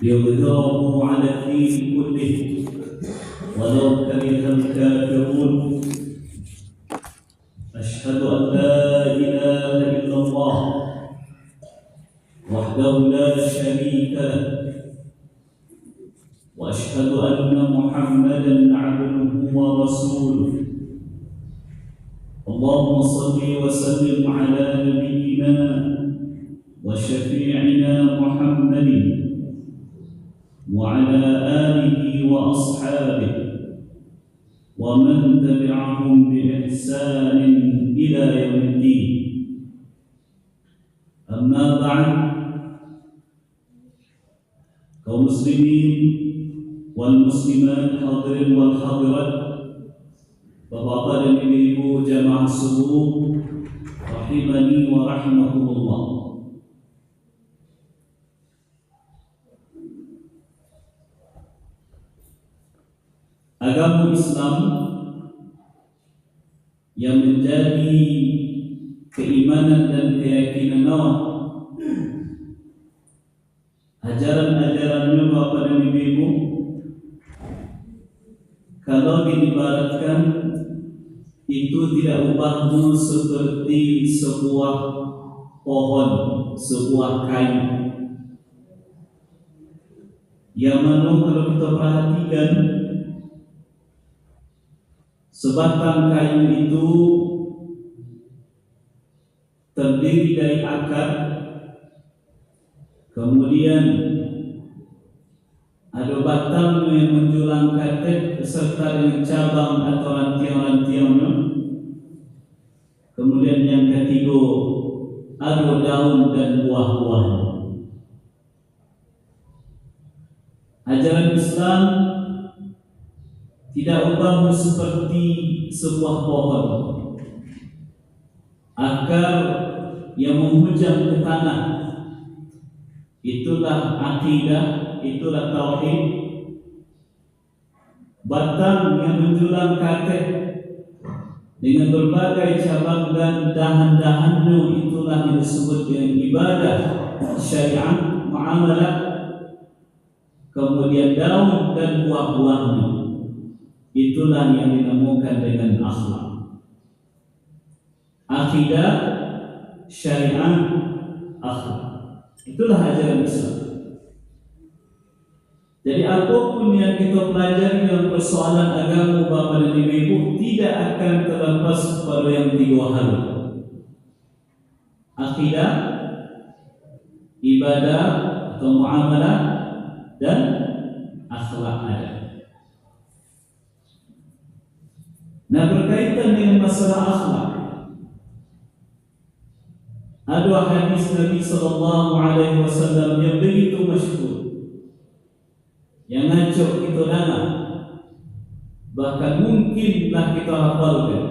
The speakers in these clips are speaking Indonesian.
ليظهره على الدين كله ولو كره الكافرون. أشهد أن لا إله إلا الله وحده لا شريك له، وأشهد أن محمدا عبده ورسوله. اللهم صل وسلم على نبينا وشفيعنا محمد وعلى آله وأصحابه ومن تبعهم بإحسان إلى يوم الدين. أما بعد، kaum muslimin wal muslimat, hadirin wal hadirat, bapak-bapak dan ibu-ibu jamaah subuh rahimani wa rahimakumullah. Agama Islam yang menjadi keimanan dan keyakinan awam, ajaran-ajarannya bapak dan ibu, kalau diibaratkan itu tidak ubahmu seperti sebuah pohon, sebuah kayu yang mana kalau kita perhatikan sebatang kayu itu terdiri dari akar, kemudian ada batang yang menjulang katek beserta dengan cabang atau rantiang-rantiangnya. Kemudian yang ketiga, ada daun dan buah-buahnya. Ajaran Islam tidak ubah seperti sebuah pohon, akar yang menghujam ke tanah. Itulah akidah, itulah tauhid. Batang yang menjulang katek dengan berbagai cabang dan dahan-dahannya, itulah yang disebut dengan ibadah syariat, muamalah. Kemudian daun dan buah-buahnya, itulah yang dinamakan dengan akhlak. Akidah, syariat, akhlak, itulah ajaran Islam. Jadi apapun yang kita pelajari dalam persoalan agama bapak dan ibu tidak akan terlepas pada yang tiga hal: akidah, ibadah atau muamalah, dan akhlak ada. Nah, berkaitan dengan masalah akhlak, ada hadis Nabi sallallahu alaihi wasallam yang begitu masyhur, yang ngajak kita dalam, bahkan mungkinlah kita hafalkan.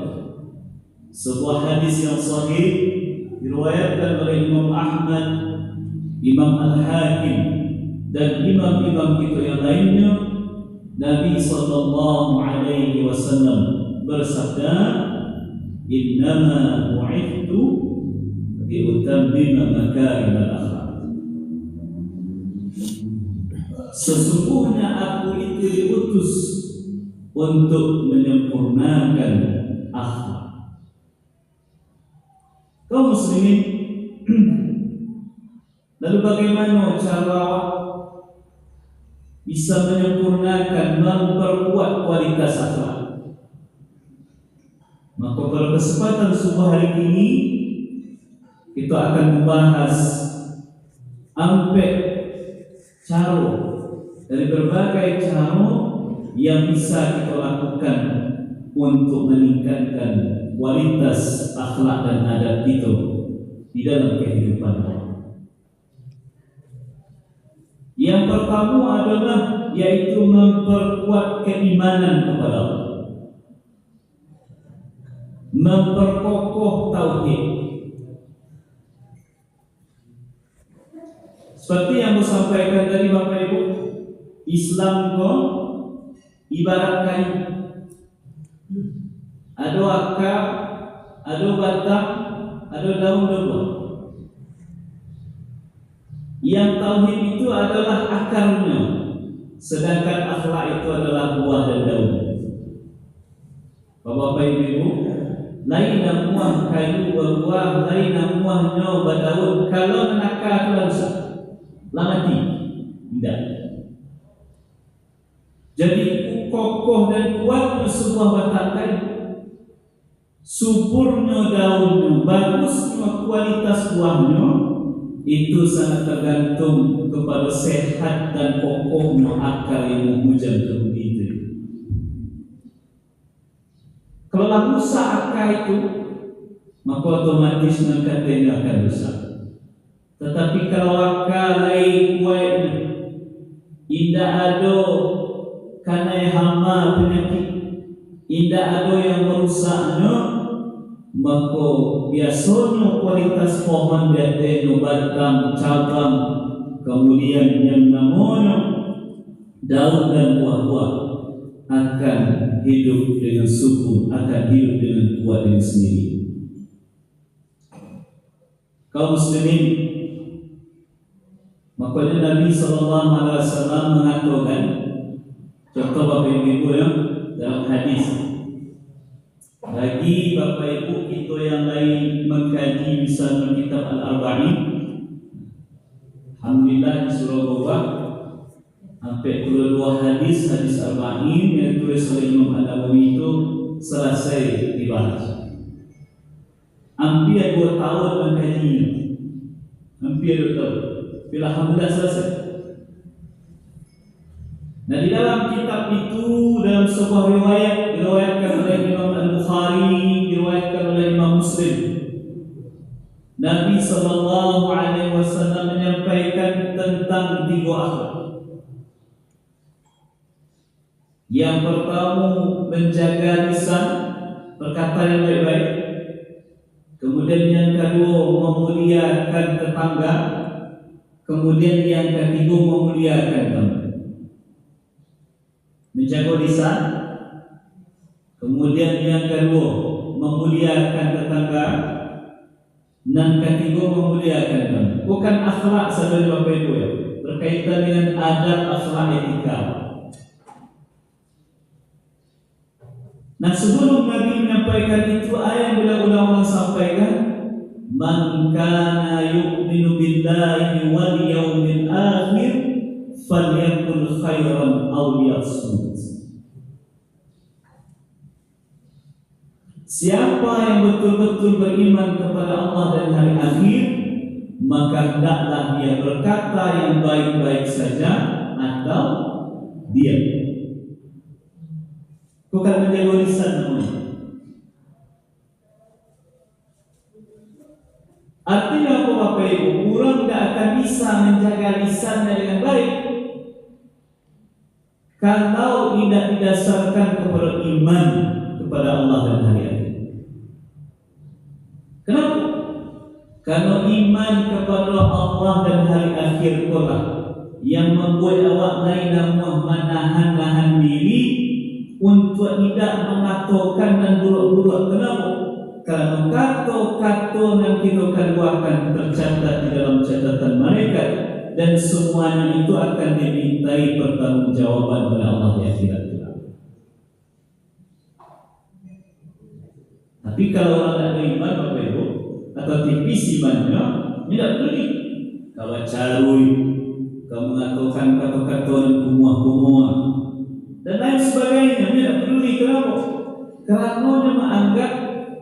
Sebuah hadis yang sahih diriwayatkan oleh Imam Ahmad, Imam Al-Hakim, dan imam-imam kita yang lainnya. Nabi sallallahu alaihi wasallam bersabda, "Innama bu'ithtu liutammima makarimal akhlaq." Sesungguhnya aku itu diutus untuk menyempurnakan akhlak. Kaum muslimin, lalu bagaimana cara bisa menyempurnakan, memperkuat kualitas akhlak? Maka pada kesempatan subuh hari ini kita akan membahas cara dari berbagai cara yang bisa kita lakukan untuk meningkatkan kualitas akhlak dan adab kita di dalam kehidupan. Yang pertama adalah yaitu memperkuat keimanan kepada Allah, memperkokoh tauhid. Seperti yang saya sampaikan tadi Bapak Ibu, Islam kok ibarat kayu. Ada akar, ada batang, ada daun dan buah. Yang tauhid itu adalah akarnya, sedangkan akhlak itu adalah buah dan daun. Bapak Ibu, lain muah kayu berbuah, lain muah nyawa berdaun. Kalau nakal langsung lamati, tidak. Jadi kokoh dan kuatnya sebuah batang kayu, suburnya daunnya, bagusnya kualitas buahnya, itu sangat tergantung kepada sehat dan kokohnya akar yang menghujam ke bumi itu. Kalau rusak akar itu, maka otomatis katanya akan rusak. Tetapi kalau akar lain kuatnya, tidak ada karena hama penyakit, tidak ada yang merusaknya, maka biasanya kualitas pohon dia batang, cabang, kemudian yang namanya daun dan buah-buah akan hidup dengan subur, akan hidup dengan kuat dengan sendiri. Kaum muslimin, makanya Nabi SAW mengatakan, contoh Bapak Ibu yang dalam hadis, bagi Bapak Ibu kita yang lain mengkaji misalnya kitab Al-Arba'in, alhamdulillah di Surabaya sampai 22 hadis Arba'in yang ditulis oleh Imam An-Nawawi itu selesai dibahas. Hampir 2 tahun mengkajinya, hampir 2 tahun. Bila alhamdulillah selesai. Nah, di dalam kitab itu, dalam sebuah riwayat diriwayatkan oleh Imam Al-Bukhari, diriwayatkan oleh Imam Muslim, Nabi SAW menyampaikan tentang 3 akhlak. Yang pertama, menjaga lisan, perkataan yang baik-baik. Kemudian yang kedua, memuliakan tetangga. Kemudian yang ketiga, memuliakan teman. Menjaga lisan, kemudian yang kedua, memuliakan tetangga, dan ketiga, memuliakan teman. Bukan akhlak saja Bapak Ibu ya, berkaitan dengan adab, akhlak, etika. Nah, sebelum Nabi menyampaikan itu, ayat bila ulama sampaikan, man kana yu'minu billahi wal yawmil akhir falyakul khairan aw liyasmut. Siapa yang betul-betul beriman kepada Allah dan hari akhir, maka hendaklah dia berkata yang baik-baik saja atau diam. Bukan menjaga lisan namanya. Artinya apa Bapak Ibu? Orang tidak akan bisa menjaga lisannya dengan baik kalau tidak didasarkan kepada iman kepada Allah dan hari akhir. Kenapa? Karena iman kepada Allah dan hari akhir itulah yang membuat awak lain menahan diri untuk tidak mengatakan dan buruk-buruk. Kenapa? Karena kata-kata yang kita keluarkan tercatat di dalam catatan mereka, dan semuanya itu akan dimintai pertanggungjawaban oleh Allah di akhirat. Tapi kalau orang tidak beriman Bapak Ibu, atau tipis imannya, tidak peduli. Kalau carui, kau mengatakan kata-kata dan kumuah-kumuah dan lain sebagainya, tidak peduli. Kenapa? Karena dia menganggap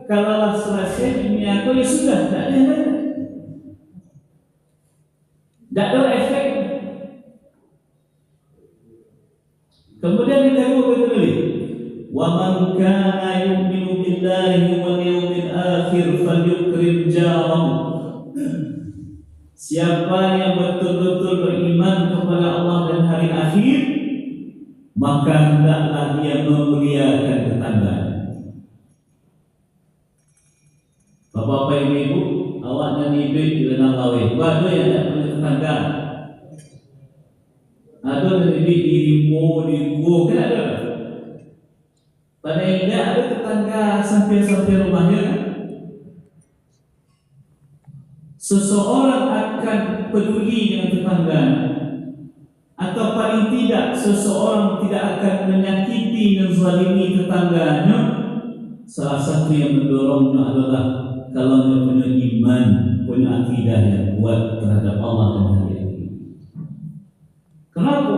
kalau selesai dunia aku ya sudah, tidak ada yang lain, tidak ada efek. Kemudian kita betul wa man kana yu'minu billahi wal yawmil akhir falyukrim jarahu. Siapa yang betul-betul beriman kepada Allah dan hari akhir, maka hendaklah dia memuliakan tetangga. Bapak Ibu, awak dan ibu di dalam lawe, ada yang tak punya tetangga, ada yang di Rimo, di Guo, kan ada. Pada yang tidak ada tetangga sampai rumahnya. Seseorang akan peduli dengan tetangganya, atau paling tidak seseorang tidak akan menyakiti dan zalimi tetangganya, salah satu yang mendorongnya adalah kalau dia punya iman, punya akidah yang kuat terhadap Allah dan hari akhir. Kenapa?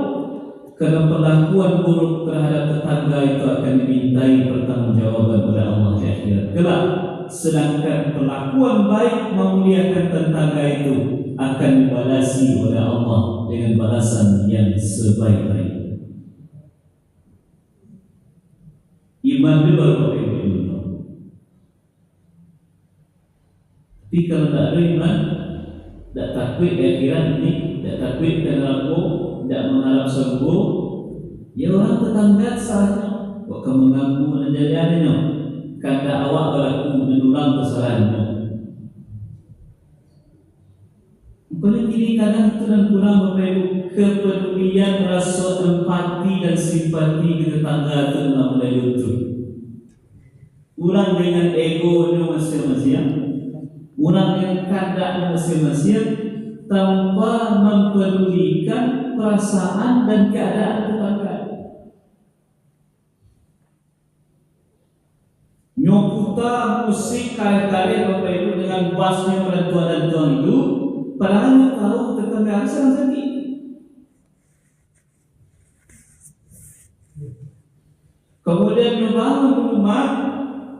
Karena perlakuan buruk terhadap tetangga itu akan dimintai pertanggungjawaban oleh Allah di akhirat kelak. Sedangkan perlakuan baik memuliakan tetangga itu akan dibalasi oleh Allah dengan balasan yang sebaik-baiknya. Iman itu baru iman. Tapi kalau tak ada iman, tak takut akhirat ini, tak takut neraka, tak mengharap surga, ya orang tetangga salahnya. Kok kamu mengaku dan jadi-jadinya, kata awak berlaku menulang kesalahannya. Bukan kini kadang itu dan kurang memperlukan kepedulian, rasa empati dan simpati ke tetangga itu dalam mulai lucu. Orang dengan egonya masing-masing, orang yang kadang masing-masing tanpa mempedulikan perasaan dan keadaan tetangga. Nyokuta musik kali-kali Bapak Ibu dengan basnya tua dan tuan itu, padahal dia tahu tetangga sedang sakit. Kemudian membangun rumah,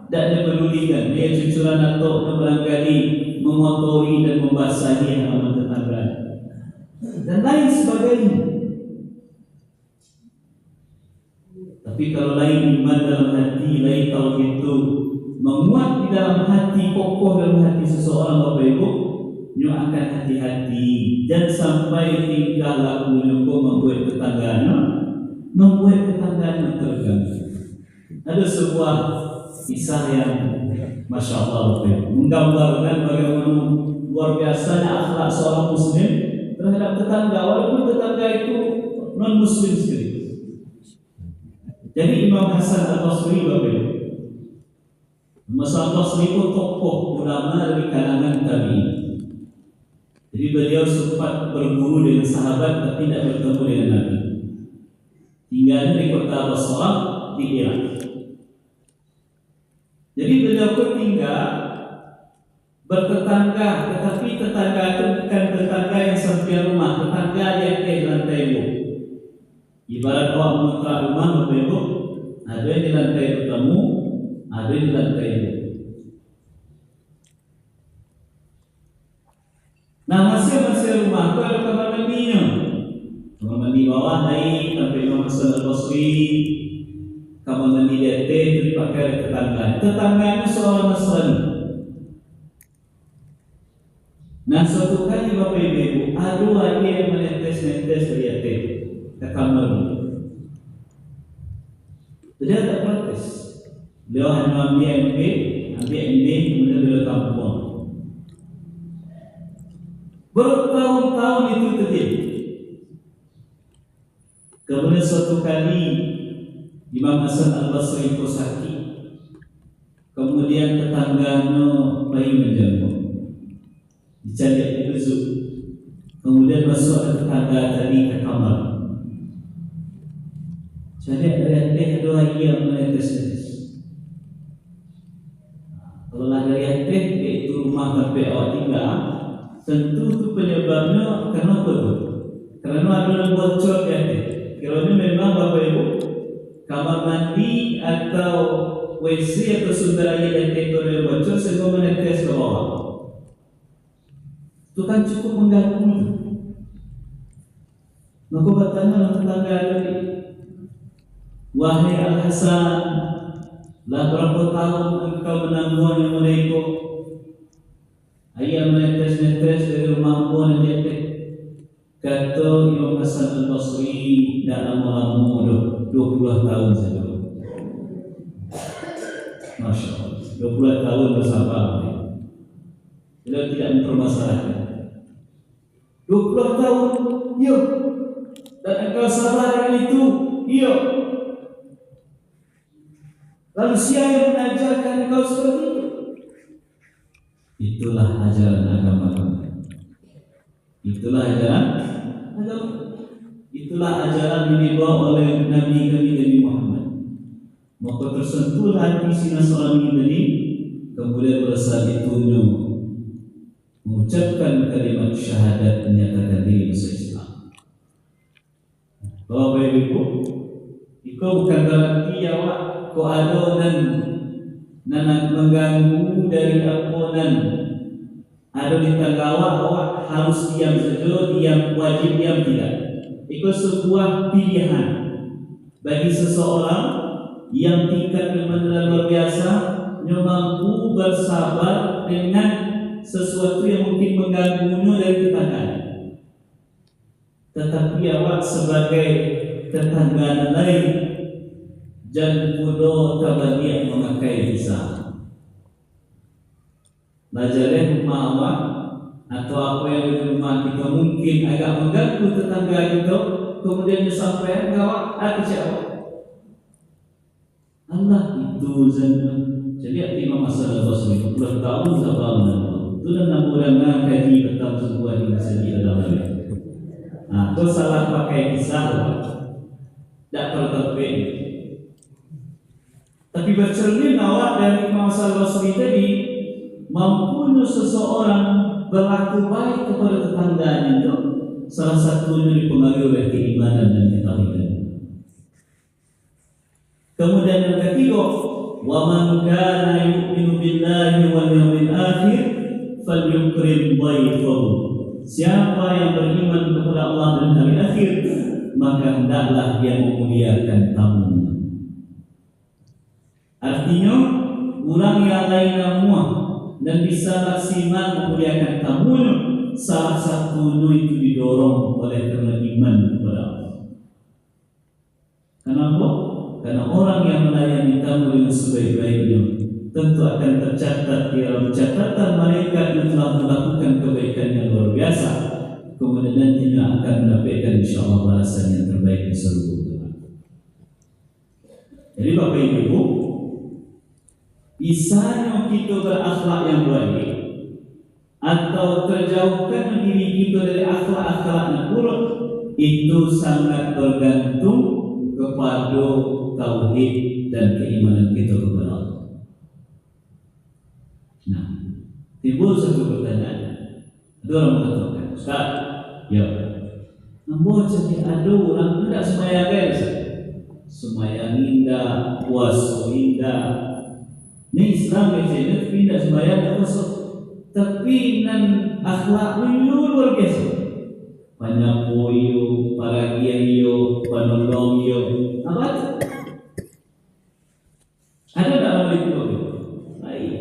tidak dipedulikan. Dia cucuran atau barangkali mengotori dan membasahi halaman tetangga dan lain sebagainya. Tapi kalau lain iman dalam hati, lain tauhid itu menguat di dalam hati, kokoh dalam hati seseorang, Bapak Ibu, dia akan hati-hati dan sampai tingkah lakunya membuat tetangganya terganggu. Ada sebuah kisah yang Masya Allah, Bapak Ibu, menggambarkan bagaimana luar biasanya akhlak seorang Muslim terhadap tetangga, walaupun tetangga itu non-Muslim sekali. Jadi Imam Hasan Al-Basri, Bapak Ibu, Hasan Al-Basri itu tokoh ulama dari kalangan tabi'in. Jadi beliau sempat berguru dengan sahabat tapi tidak bertemu dengan Nabi. Tinggalnya di kota Basrah di Irak. Jadi beliau pun tinggal bertetangga, tetapi tetangga itu bukan tetangga yang samping rumah, tetangga yang di lantai bawah. Ibarat awak mengontrak rumah, Bapak Ibu, ada di lantai pertama, ada di lantai bawah. Nah, masing-masing rumah itu ada kamar mandinya. Kamar mandi bawah naik sampai Imam Hasan Al-Basri. Kamar mandi di atas itu dipakai oleh tetangga. Tetangganya seorang Nasrani. Nah, suatu kali Bapak Ibu, ada lagi yang menetes-netes dari atas ke kamar. Dia tak protes. Dia hanya ambil, kemudian dia tampung. Bertahun-tahun itu terjadi. Kemudian suatu kali Imam Hasan Al-Basri itu sakit. Kemudian tetangganya bayi menjamur, dicari rezeki. Kemudian masuk tetangga tadi ke kamar. Jadi ada lagi yang menetes-netes. Kalau dari teh itu rumah sampai awak tinggal, tentu itu penyebabnya karena apa? Karena ada bocor di atas. Kalau ini memang Bapak Ibu, kamar mandi atau WC atau sumber air yang itu ada bocor sehingga menetes ke bawah, itu kan cukup mengganggu. Maka bertanya tetangga tadi, wahai Al-Hasan, lah berapa tahun engkau menanggung yang mereka? Ayah menetes-netes dari rumah pun nanti. Kata Imam Hasan Al-Basri, dalam lama-lama 20 tahun saja. Masya Allah, 20 tahun bersabar. Beliau tidak mempermasalahkan. 20 tahun, yuk. Dan engkau sabar dengan itu, yuk. Lalu siapa yang mengajarkan engkau seperti itu? Itulah ajaran agama kami. Itulah ajaran agama. Itulah ajaran yang dibawa oleh Nabi kami Nabi Muhammad. Maka tersentuh hati si Nasrani tadi, kemudian pada saat itu mengucapkan kalimat syahadat, menyatakan diri masuk Islam. Bapak Ibu, itu bukan berarti awak kau ada dan mengganggu dari aponan ada di tangga awak harus diam saja, diam wajib diam tidak. Itu sebuah pilihan bagi seseorang yang tingkat iman luar biasa, yang mampu bersabar dengan sesuatu yang mungkin mengganggunya dari tetangga. Tetapi awak sebagai tetangga lain jangan bodoh tabadiak memakai visa. Lajarnya rumah awak atau apa yang di rumah kita mungkin agak mengganggu tetangga kita, kemudian disampaikan awak aku siapa? Allah itu zanna. Jadi Imam Hasan al-Basri 10 tahun sabarnya. Itu dan nampaknya kaji tentang sebuah yang bisa diadakan. Nah, itu salah pakai kisah, tidak tertepin. Tapi bercermin awak dari Imam Hasan al-Basri tadi, mampu seseorang berlaku baik kepada tetangganya itu salah satunya dipengaruhi oleh keimanan dan ketauhidan. Kemudian yang ketiga, wa man kana yu'minu billahi wal yawmil akhir falyukrim dhaifahu. Siapa yang beriman kepada Allah dan hari akhir, maka hendaklah dia memuliakan tamunya. Artinya, orang yang lain semua dan bisa maksimal memuliakan tamunya, salah satunya itu didorong oleh karena iman kepada Allah. Kenapa? Karena orang yang melayani tamu dengan sebaik-baiknya tentu akan tercatat di dalam catatan malaikat yang telah melakukan kebaikan yang luar biasa. Kemudian nantinya akan mendapatkan insyaAllah balasan yang terbaik di seluruh dunia. Jadi Bapak Ibu, bisanya kita berakhlak yang baik atau terjauhkan diri kita dari akhlak-akhlak yang buruk itu sangat bergantung kepada tauhid dan keimanan kita kepada Allah. Nah, timbul satu pertanyaan. Ada orang mengatakan, Ustaz, ya, nampak jadi ada orang tidak sembahyang biasa, sembahyang indah, puasa indah. Ini Islam biasanya tapi tidak sembahyang tak puasa, tapi nan akhlaknya luar biasa. Banyak poyo, paragia yo, panolong yo, apa itu? Ada tak hal itu? Baik.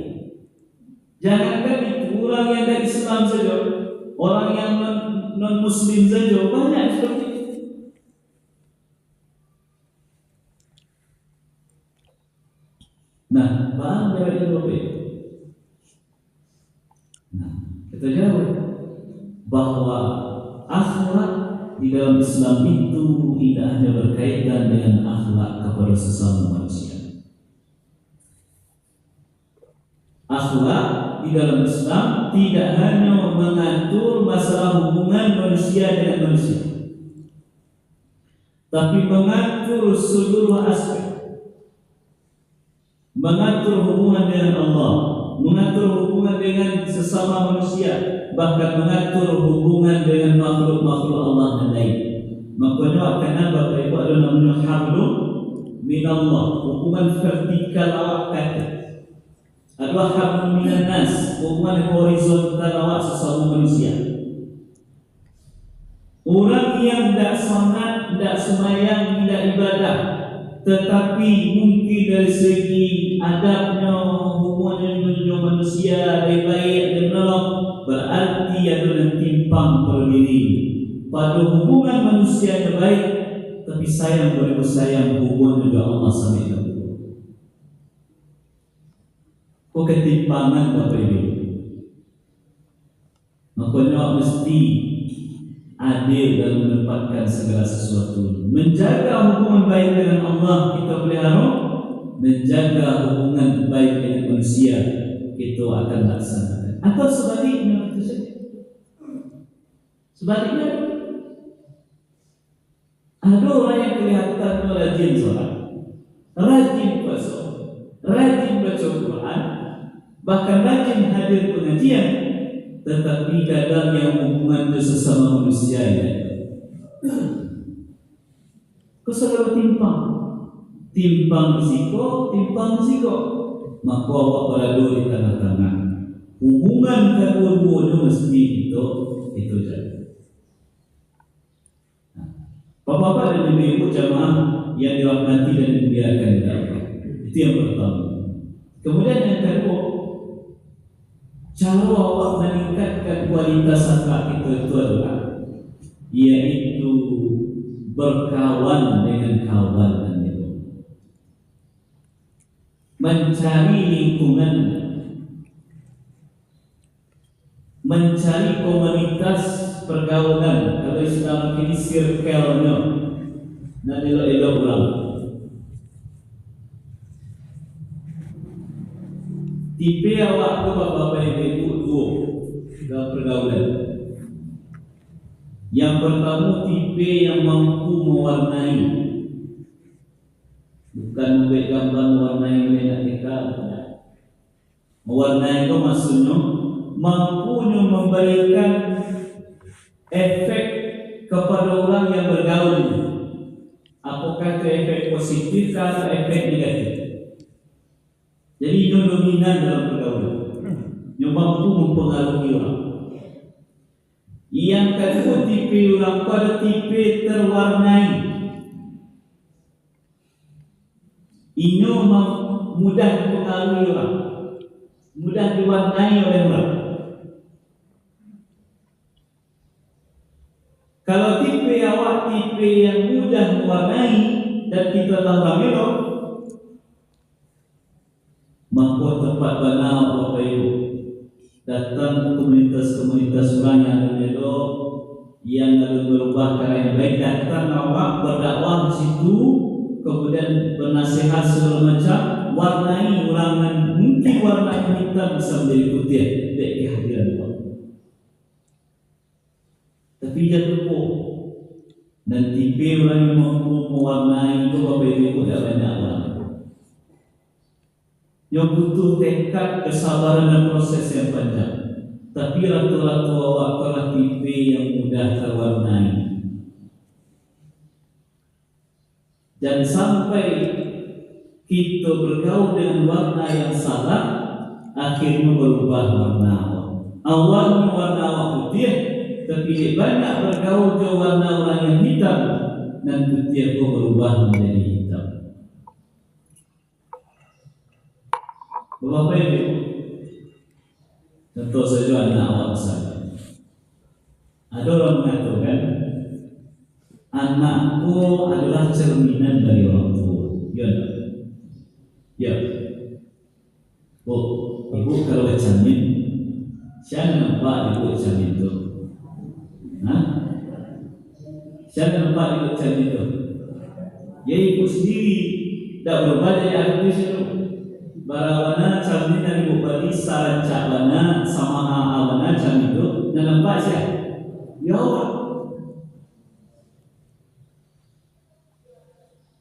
Jangankan itu orang yang dari Islam saja, orang yang non Muslim saja banyak seperti itu. Nah, paham dari itu? Nah, kita jawab bahwa akhlak di dalam Islam itu tidak hanya berkaitan dengan akhlak kepada sesama manusia. Akhlak di dalam Islam tidak hanya mengatur masalah hubungan manusia dengan manusia, tapi mengatur seluruh aspek. Mengatur hubungan dengan Allah, mengatur hubungan dengan sesama manusia, bahkan mengatur hubungan dengan makhluk-makhluk Allah yang lain. Makanya akan Bapak Ibu ada namanya hablum minallah, hubungan vertikal awak kata. Ada hablum minan nas, hubungan horizontal awak sesama manusia. Orang yang tidak salat, tidak sembahyang, tidak ibadah, tetapi mungkin dari segi adabnya, hubungannya dengan manusia baik-baik dan menolong, berarti ada yang timpang berdiri pada hubungan manusia yang baik, tapi sayang beribu sayang hubungan dengan Allah sampai ke kok ketimpangan Bapak Ibu. Makanya mesti adil dalam menempatkan segala sesuatu. Menjaga hubungan baik dengan Allah kita pelihara, menjaga hubungan baik dengan manusia kita akan laksanakan. Atau sebaliknya itu saja. Sebaliknya, ada orang yang kelihatan rajin sholat, rajin puasa, rajin baca Quran, bahkan rajin hadir pengajian, tetapi kadang yang hubungan itu sesama manusia ya, kesalahan timpang risiko, maka awak berada di tengah-tengah. Hubungan kedua-duanya mesti itu jadi. Bapak-bapak dan ibu-ibu jamaah yang dirahmati dan dimuliakan Allah. Itu yang pertama. Kemudian yang kedua, cara awak meningkatkan kualitas akhlak itu adalah yaitu berkawan dengan kawan dan itu. Mencari lingkungan, mencari komunitas pergaulan. Kalau Islam ini circle-nya, nak elok-elok orang. Tipe awak tu bapak ibu dua dalam pergaulan. Yang pertama tipe yang mampu mewarnai, bukan membuat gambar mewarnai nak dekat. Mewarnai itu maksudnya mampunya memberikan efek kepada orang yang bergaul. Apakah itu efek positif atau efek negatif? Jadi itu dominan dalam pergaulan, yang mampu mempengaruhi orang. Yang kedua tipe orang pada tipe terwarnai. Ini mudah mempengaruhi orang, mudah diwarnai oleh orang. Kalau tipe awak tipe yang mudah mewarnai dan kita tahu elok, maka tempat mana Bapak Ibu datang komunitas-komunitas orang yang elok, yang lalu berubah cara yang baik, datang awak berdakwah di situ, kemudian bernasihat segala macam, warnai orang yang mungkin warna hitam bisa menjadi putih dari kehadiran Allah. Tapi jangan lupa, dan tipe orang yang mampu mewarnai itu Bapak Ibu tidak banyak orang. Yang butuh tekad, kesabaran dan proses yang panjang. Tapi ratu-ratu awak adalah tipe yang mudah terwarnai. Dan sampai kita bergaul dengan warna yang salah, akhirnya berubah warna awak. Awalnya warna awak putih, tapi banyak bergaul dengan warna orang yang hitam, dan putih itu berubah menjadi hitam. Bapak Ibu, contoh saja anak awak misalnya. Ada orang mengatakan anakku adalah cerminan dari orang tua. Ya, ya. Oh, ibu kalau cermin, siapa nampak ibu cermin itu? Siapa nampak ibu cermin itu? Ya ibu sendiri tak berubah dari artis itu. Barawana cermin dari ibu bagi sarancak wana sama awana cermin itu, dan nampak siapa? Ya Allah.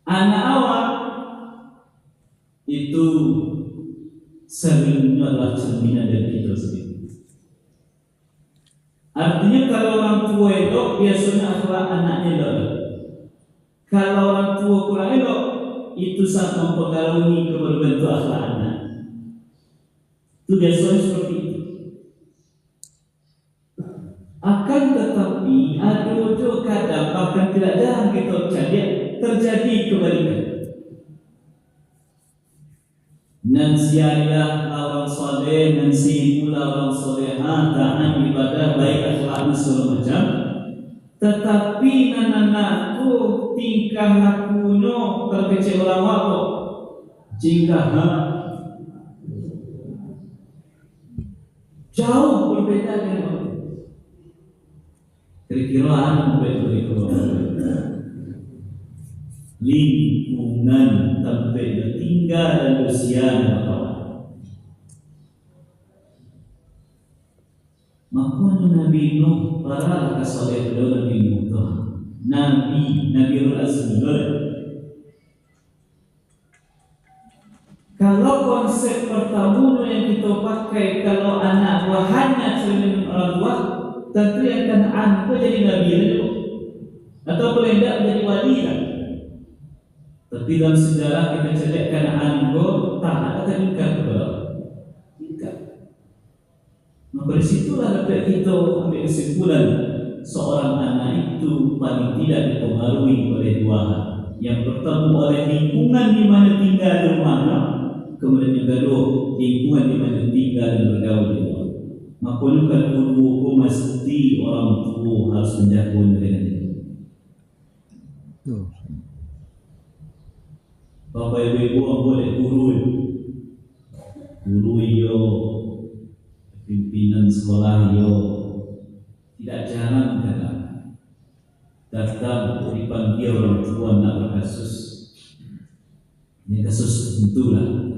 Anak awak itu seringnya adalah cerminan dari kita sendiri. Artinya kalau orang tua elok, biasanya akhlak anaknya elok. Kalau orang tua kurang elok, itu sangat mempengaruhi kepada bentuk akhlak anak. Itu biasanya seperti itu. Akan tetapi ada juga kadang, bahkan tidak jarang kita terjadi kebalikan. Nansi ayah orang soleh, nansi pula orang soleha, taat ibadah baik akhlak segala macam. Tetapi anak-anakku tingkah lakunya terkecil orang waktu jika jauh berbeda dengan kira-kiraan lingkungan tempat tinggal dan usia maka Nabi Nabi Nuh para kasoleh Nabi Nuh tu Nabi Azmi. Kalau konsep pertama yang kita pakai, kalau anak buahnya cermin orang tua, tentu yang Kanaan itu jadi Nabi itu, atau boleh tidak menjadi wali kan? Tapi dalam sejarah kita cedek Kanaan itu tak ada tingkat tingkat. Maka disitulah dapat kita ambil kesimpulan seorang anak itu paling tidak dipengaruhi oleh dua hal. Yang pertama oleh lingkungan di mana tinggal di rumahnya, kemudian yang kedua lingkungan di mana tinggal dan bergaul di luar. Maka bukan guru mesti orang tua harus menjaga dengan itu. Bapak ibu boleh guru yo, pimpinan sekolah yo, tidak jarang datang dipanggil orang tua nak berkasus. Ini kasus tentulah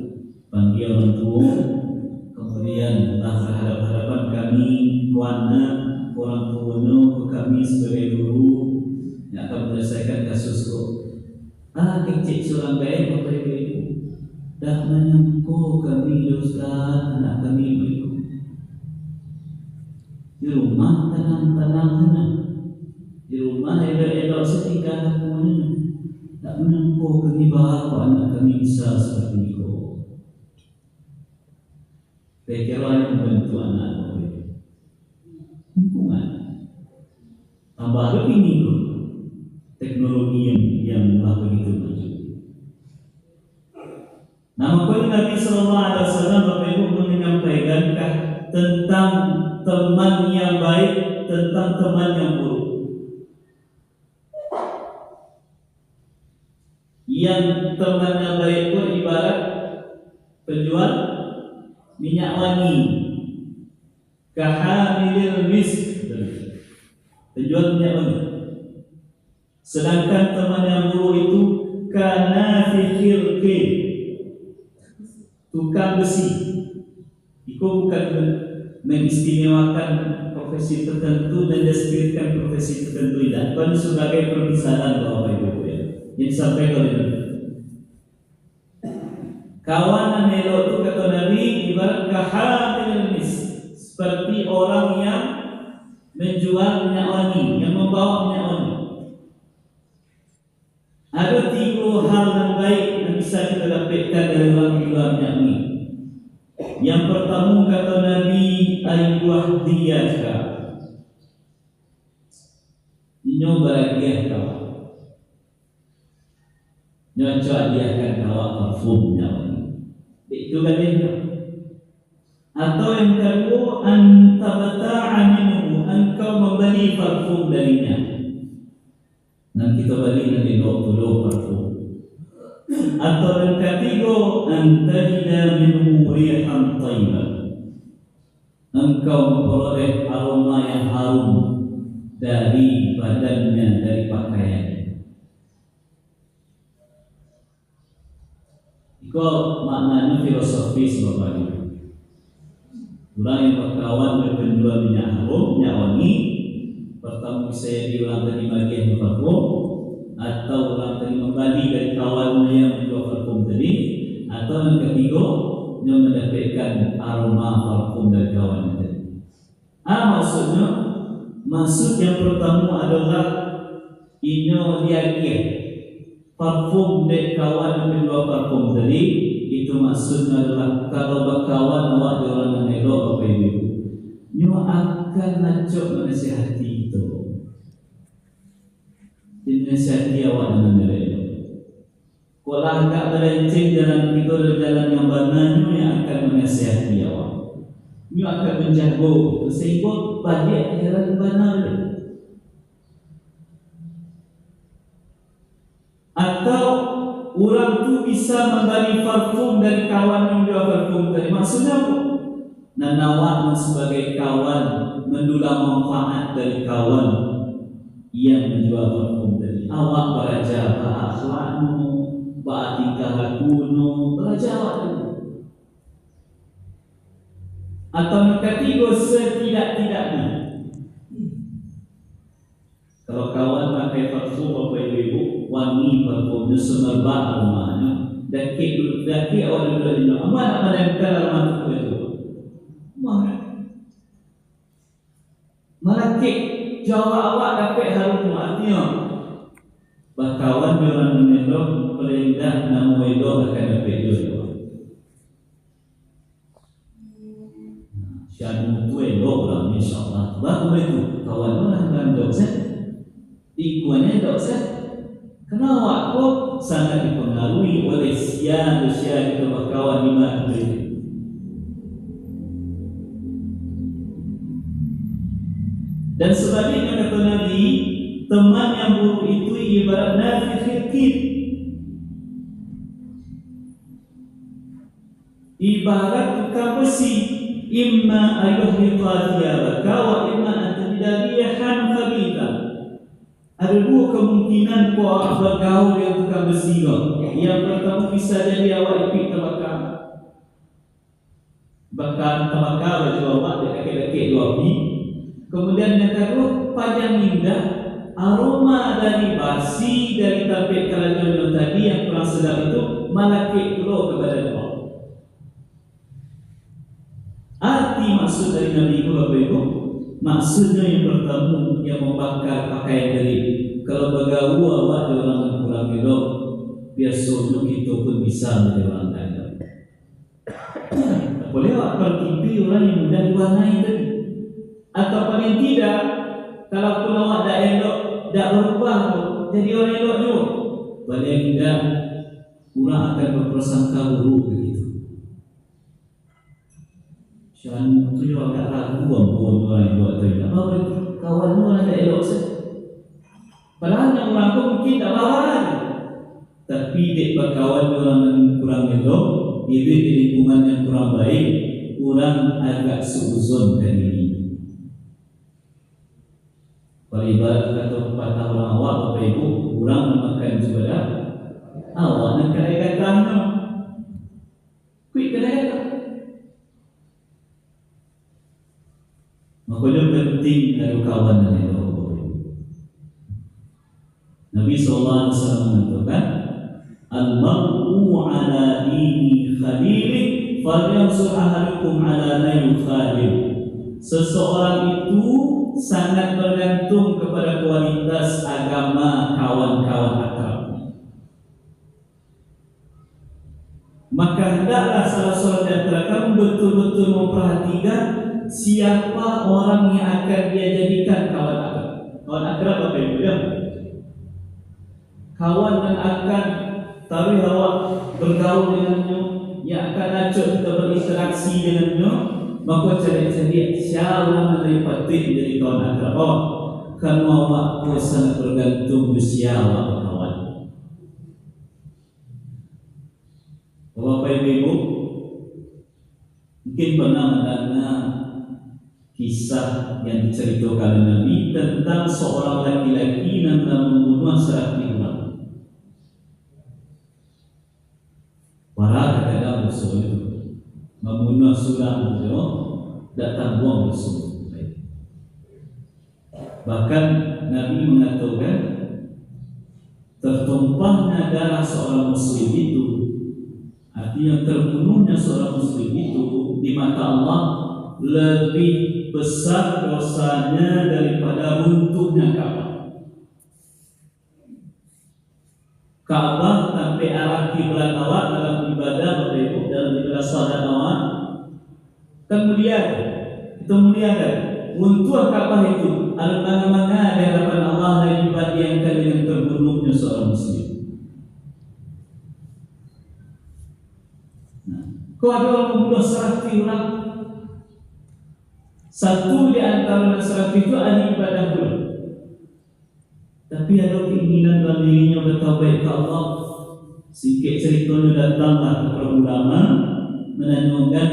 panggil orang tua, kemudian berhadapan kami kuana orang tua ke kami sebagai guru yang akan menyelesaikan kasus itu. Kecil seorang baik Bapak Ibu dah menyangkut kami Ustaz, anak kami berikut di rumah tenang, di rumah elok-elok setingkah lakunya, tak menyangkut kami bahawa anak kami bisa seperti itu. Saya kira yang membantu anak lingkungan tambah lebih minggu teknologi yang begitu maju. Nama Nabi Sallallahu Alaihi Wasallam Bapak Ibu menyampaikan tentang teman yang baik, tentang teman yang buruk. Yang teman yang baik pun ibarat penjual minyak wangi, kahamilil misk, penjual minyak wangi. Sedangkan teman yang buruk itu kanafikhil ke, tukang besi. Itu bukan mengistimewakan profesi tertentu dan deskripsikan profesi tertentu, tidak. Bukan sebagai permisalan Bapak Ibu ya. Yang disampaikan oleh Nabi. Kawanan elok itu kata Nabi ibarat kahamilil misk, seperti orang yang menjual minyak wangi, yang membawa minyak wangi. Ada 3 hal yang baik yang bisa kita dapatkan dari orang menjual minyak wangi. Yang pertama kata Nabi ayuh diyaka, inyo bahagia kau, nyocok dia akan bawa parfum minyak wangi. Itu kan dia. Atau yang kedua antabata'a minhu, engkau membeli parfum darinya. Dan kita beli nanti 20 parfum. Atau yang ketiga antajida minhu rihan thayyibah, engkau memperoleh aroma yang harum dari badannya, dari pakaian. Itu maknanya filosofis Bapak Ibu. Orang yang berkawan dengan penjual minyak harum, minyak wangi, pertama saya diulang tadi bagian parfum, atau orang tadi membagi dari kawannya yang menjual parfum tadi, atau yang ketiga yang mendapatkan aroma parfum dari kawannya tadi. Maksudnya, maksud yang pertama adalah inyo liagia parfum dari kawan yang menjual parfum tadi. Itu maksudnya adalah kalau berkawan awak dengan orang yang elok Bapak Ibu, nyo akan ngajak menasihati itu, menasihati awak dengan elok. Kalau agak melenceng jalan kita dari jalan yang benar, nyo yang akan menasihati awak, nyo akan menjaga sehingga balik jalan yang benar. Atau orang tu bisa membeli parfum dari kawan yang jual parfum tadi. Maksudnya apa? Nawak sebagai kawan mendulang manfaat dari kawan yang menjual parfum tadi. Awak belajar akhlakmu, tingkah lakumu, belajar awak tadi. Atau yang ketiga setidak-tidaknya Kalau kawan pakai parfum apa ibu, wangi parfumnya semerbak aromanya. Dan daki awak duduk di mana? Apa nak menempel aroma itu? Mana? Malah kek jawab awak dapat harum artinya. Bakawan orang menelok pelindah namu elok akan dapat jodoh. Syadu tu elok lah insyaAllah. Baru itu kawan orang dalam dosa. Ikuannya dosa. Kenapa awak kok sangat dipengaruhi oleh sian-sian itu bakawan di mana itu. Dan sebaliknya kata Nabi, teman yang buruk itu ibarat nafi fikir, ibarat tukang besi, imma ayuhriqa thiyabaka wa imma antadariyahan khabitha. Ada dua kemungkinan kau bergaul dengan tukang besi kau. Yang pertama bisa jadi awak ipik terbakar, baju awak dekat-dekat dua api. Kemudian yang kedua, panjang indah aroma dari basi dari tapik kalajon tadi yang kurang sedap itu malakik keluar kepada Allah. Arti maksud dari Nabi itu apa itu? Maksudnya yang pertama yang membakar pakaian dari. Kalau bergaul awak dengan orang yang kurang elok, biasanya kita pun bisa menjadi orang elok. Boleh awak tertipi orang yang mudah diwarnai tadi. Atau paling tidak, kalau pun awak dah elok, dah berubah tu, jadi orang elok juga. Paling tidak, orang akan berprasangka buruk begitu. Syarah tu juga agak ragu pun orang elok tu. Apa itu? Kawan orang dah elok sah. Padahal yang orang tu mungkin tak lawan. Tapi dek berkawan orang yang kurang elok, hidup di lingkungan yang kurang baik, orang agak seuzon kan ini. Kalau ibarat kata patah orang awak, Bapak Ibu, orang memakan juga dah. Awak nak kedai datangnya. Kuih kedai datang. Makanya penting ada kawan dan elok, Bapak Ibu. Nabi SAW mengatakan, Al-mar'u ala dini khalili, falyanzur ahadukum ala man yukhalil. Seseorang itu sangat bergantung kepada kualitas agama kawan-kawan akrabnya. Maka hendaklah salah seorang di antara kamu betul-betul memperhatikan siapa orang yang akan dia jadikan kawan akrab. Kawan akrab apa itu ya? Kawan yang akan taruh awak bergaul dengannya, yang akan ajak kita berinteraksi dengannya. Maka cari-cari siapa orang yang patut menjadi kawan akrab awak. Kerana awak pun sangat bergantung di siapa kawan. Bapak Ibu, mungkin pernah mendengar kisah yang diceritakan Nabi tentang seorang laki-laki yang membunuh 100 orang. Para kadang bersuara membunuh surah itu datang buang bersuara. Bahkan Nabi mengatakan tertumpahnya darah seorang muslim itu, artinya terbunuhnya seorang muslim itu di mata Allah lebih besar dosanya daripada runtuhnya Ka'bah. Ka'bah sampai arah kiblat awak dalam ibadah Bapak Ibu, dalam ibadah salat awak kemudian itu muliakan runtuh Ka'bah itu mana-mana di hadapan Allah dan dibandingkan dengan terbunuhnya seorang muslim. Kau ada orang membunuh 100 orang. Satu di antara 100 itu ahli ibadah pula. Tapi ada keinginan dalam dirinya bertaubat ke Allah. Sikit ceritanya datanglah kepada ulama menanyakan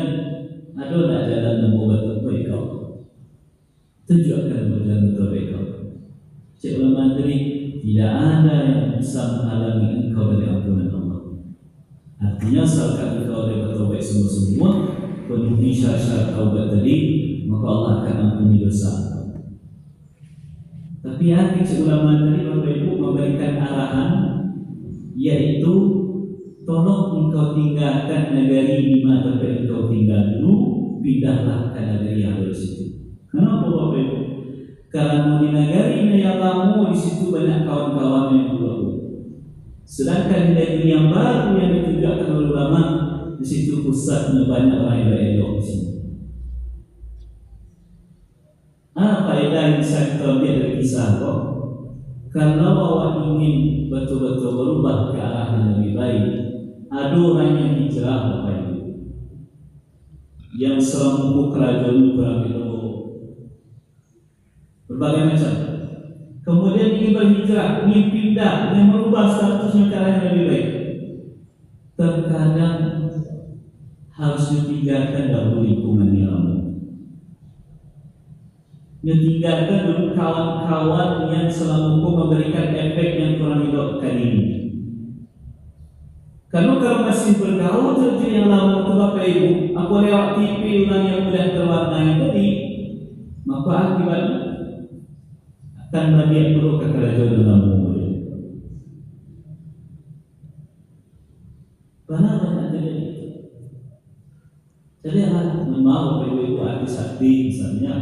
ada tak jalan yang bertaubat ke Allah. Tunjukkan berjalan bertaubat ke Allah. Cik ulama tadi, tidak ada yang bisa menghalangi engkau dari ampunan Allah. Artinya asalkan engkau dari bertaubat semua-semua, penuhi syarat-syarat taubat tadi, maka Allah akan ampuni dosa. Tapi akhir ulama tadi Bapak Ibu memberikan arahan, yaitu tolong engkau tinggalkan negeri di mana engkau tinggal dulu, pindahlah ke negeri yang baru situ. Kenapa Bapak Ibu? Karena di negeri yang lama di situ banyak kawan-kawan yang baru. Sedangkan di negeri yang baru yang ditunjukkan oleh ulama, di situ pusatnya banyak orang yang elok di sini. Apa faedah yang bisa kita ambil dari kisah kok? Kalau awak ingin betul-betul berubah ke arah yang lebih baik, ada orang yang hijrah Bapak Ibu, yang selama kerajaan kurang itu berbagai macam. Kemudian ingin berhijrah, ingin pindah, ingin merubah statusnya ke arah yang lebih baik. Terkadang harus ditinggalkan dahulu lingkungan yang lama. Ditinggalkan dulu kawan-kawan yang selama memberikan efek yang kurang elok kali ini. Karena kalau masih bergaul saja yang lama itu Bapak Ibu, aku lewat TV orang yang mudah terwarnai tadi, maka akibatnya akan bagi perlu ke kerajaan lama. Karena banyak terjadi itu. Jadi memang Bapak Ibu artis-artis misalnya,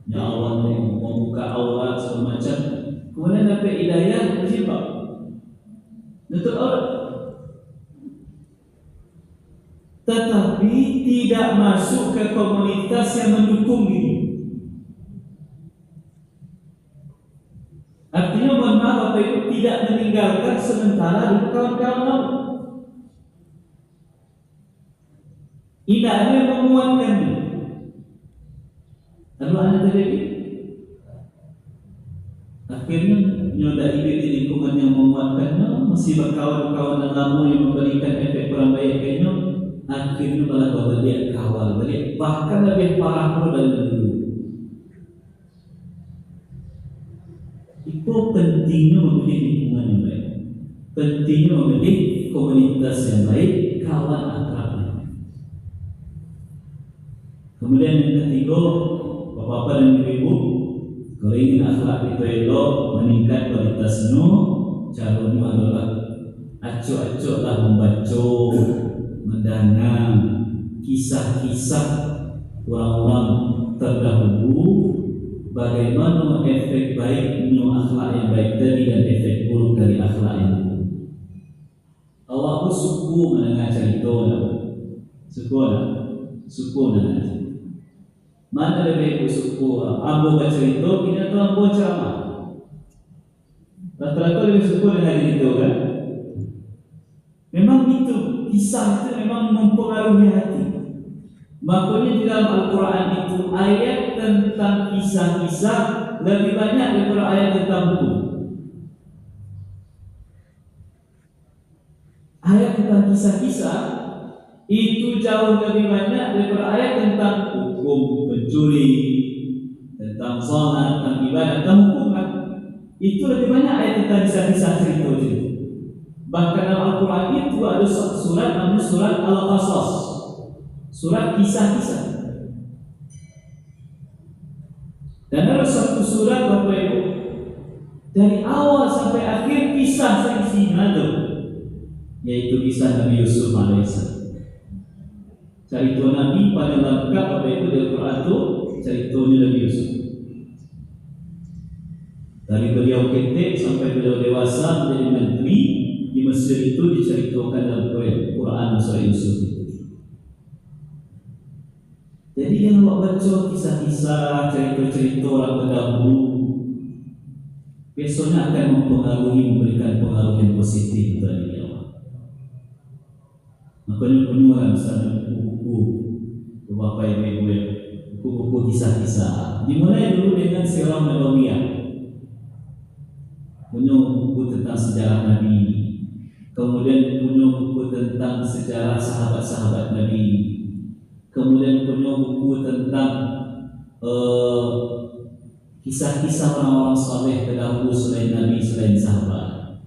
nyawa membuka aurat segala macam, kemudian dapat hidayah bersifat nutup aurat, tetapi tidak masuk ke komunitas yang mendukung ini. Artinya mohon maaf Bapak Ibu, tidak meninggalkan sementara kawan-kawan. Indahnya menguatkan ini. Lalu ada terjadi. Akhirnya nyoda hidup di lingkungan yang menguatkannya, masih berkawan-kawan dan lama yang memberikan efek kurang baik kayaknya. Akhirnya malah balik kawal balik, bahkan lebih parah pula dari dulu. Itu pentingnya memilih lingkungan yang baik, pentingnya memilih komunitas yang baik, kawan akrab. Kemudian yang ketiga, Bapak-bapak dan ibu-ibu, kalau ingin akhlak kita elok, meningkat kualitasnya, caranya adalah acok-acoklah membaca, mendengar kisah-kisah orang-orang terdahulu, bagaimana efek baiknya akhlak yang baik tadi dan efek buruk dari akhlak yang buruk. Awak pun suku mendengar cerita, suku mendengar cerita. Mana lebih suku ambo bercerita, kita tu ambo ceramah. Rata-rata lebih suku dengan cerita kan. Memang itu, kisah itu memang mempengaruhi hati. Makanya di dalam Al-Quran itu ayat tentang kisah-kisah lebih banyak daripada ayat tentang hukum. Ayat tentang kisah-kisah itu jauh lebih banyak daripada ayat tentang hukum mencuri, tentang salat, tentang ibadah, tentang hukum kan. Itu lebih banyak ayat tentang kisah-kisah cerita itu. Bahkan dalam Al-Quran itu ada satu surat namanya surat Al-Qasas, surat kisah-kisah. Dan ada satu surat Bapak Ibu, dari awal sampai akhir kisah seisinya itu, yaitu kisah Nabi Yusuf alaihissalam. Cerita Nabi pada lengkap Bapak Ibu di Al-Quran itu ceritanya Nabi Yusuf. Dari beliau ketik sampai beliau dewasa menjadi menteri di Mesir itu diceritakan dalam Quran surah Yusuf itu. Jadi yang awak baca kisah-kisah, cerita-cerita orang terdahulu, besoknya akan mempengaruhi, memberikan pengaruh yang positif bagi diri awak. Makanya penuh misalnya buku-buku Bapak Ibu, buku-buku kisah-kisah. Dimulai dulu dengan Sirah Nabawiyah, punya buku tentang sejarah Nabi. Kemudian punya buku tentang sejarah sahabat-sahabat Nabi. Kemudian punya buku tentang kisah-kisah orang-orang saleh terdahulu selain Nabi, selain sahabat.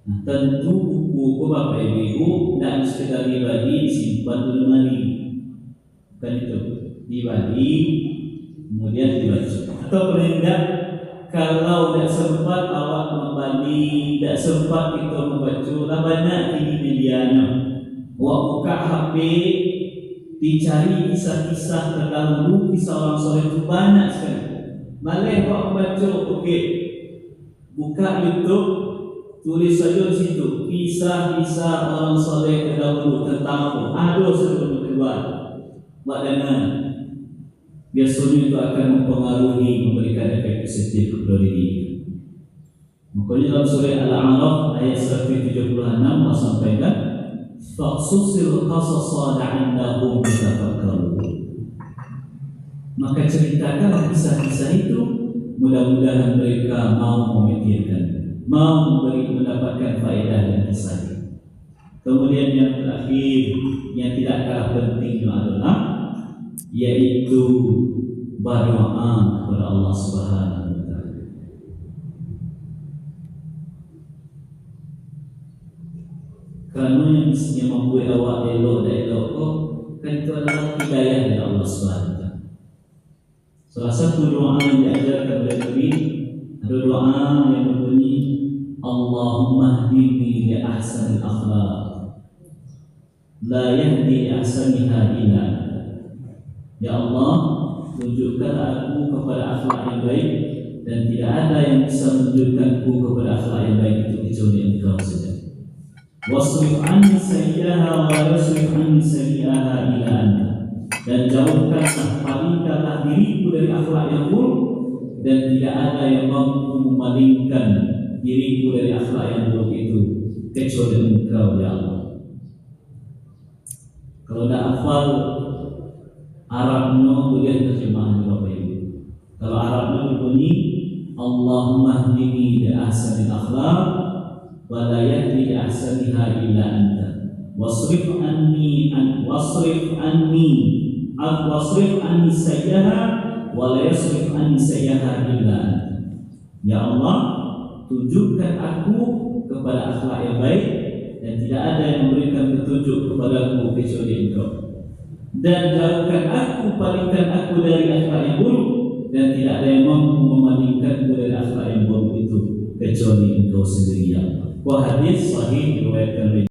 Nah, tentu buku Bapak Ibu tidak sekedar dibagi disimpan dulu lagi, bukan itu, dibagi kemudian dibaca. Atau paling tidak kalau tidak sempat awak membalik, tidak sempat kita membaca, lah banyak ini medianya. Awak buka HP, dicari kisah-kisah terdahulu, kisah orang soleh itu banyak sekali. Boleh awak membaca, okey. Buka YouTube, tulis saja di situ kisah-kisah orang soleh terdahulu tentang ada sebelum keluar. Buat dengar. Biasanya itu akan mempengaruhi, memberikan efek positif kepada diri. Makanya dalam surah Al-A'raf ayat 176 Allah sampaikan, faqsusil qasasa la'allahum yatafakkarun. Maka ceritakan kisah-kisah itu, mudah-mudahan mereka mau memikirkan, mau mendapatkan faedah dari kisah itu. Kemudian yang terakhir, yang tidak kalah penting adalah yaitu berdoa kepada Allah Subhanahu wa taala. Kerana yang mestinya membuat awak elok dan elok kok, kan itu adalah hidayah dari Allah Subhanahu wa taala. Salah satu doa yang diajarkan oleh Nabi, ada doa yang berbunyi, Allahumma hdini li ahsanil akhlaq, la yahdi ahsaniha illa anta. Ya Allah, tunjukkan aku kepada akhlak yang baik, dan tidak ada yang bisa menunjukkanku kepada akhlak yang baik itu kecuali Engkau saja. Wasrif anni sayyi'aha wa yasrif anni sayyi'aha ila anta. Dan jauhkanlah, palingkanlah diriku dari akhlak yang buruk, dan tidak ada yang mampu memalingkan diriku dari akhlak yang buruk itu kecuali Engkau, ya Allah. Kalau tidak hafal Arabnya, boleh terjemahan Bapak Ibu. Kalau Arabnya berbunyi, Allahumma hdini li ahsanil akhlaq wa la yahdi li ahsaniha illa anta. Wasrif anni sayyaha wa la yasrif anni sayyaha illa anta. Ya Allah, tunjukkan aku kepada akhlak yang baik, dan tidak ada yang memberikan petunjuk kepadaku kecuali Engkau. Dan jauhkan aku, palingkan aku dari akhlak yang buruk, dan tidak ada yang mampu memalingkanku dari akhlak yang buruk itu kecuali Engkau sendiri, ya Allah. Hadis sahih diriwayatkan oleh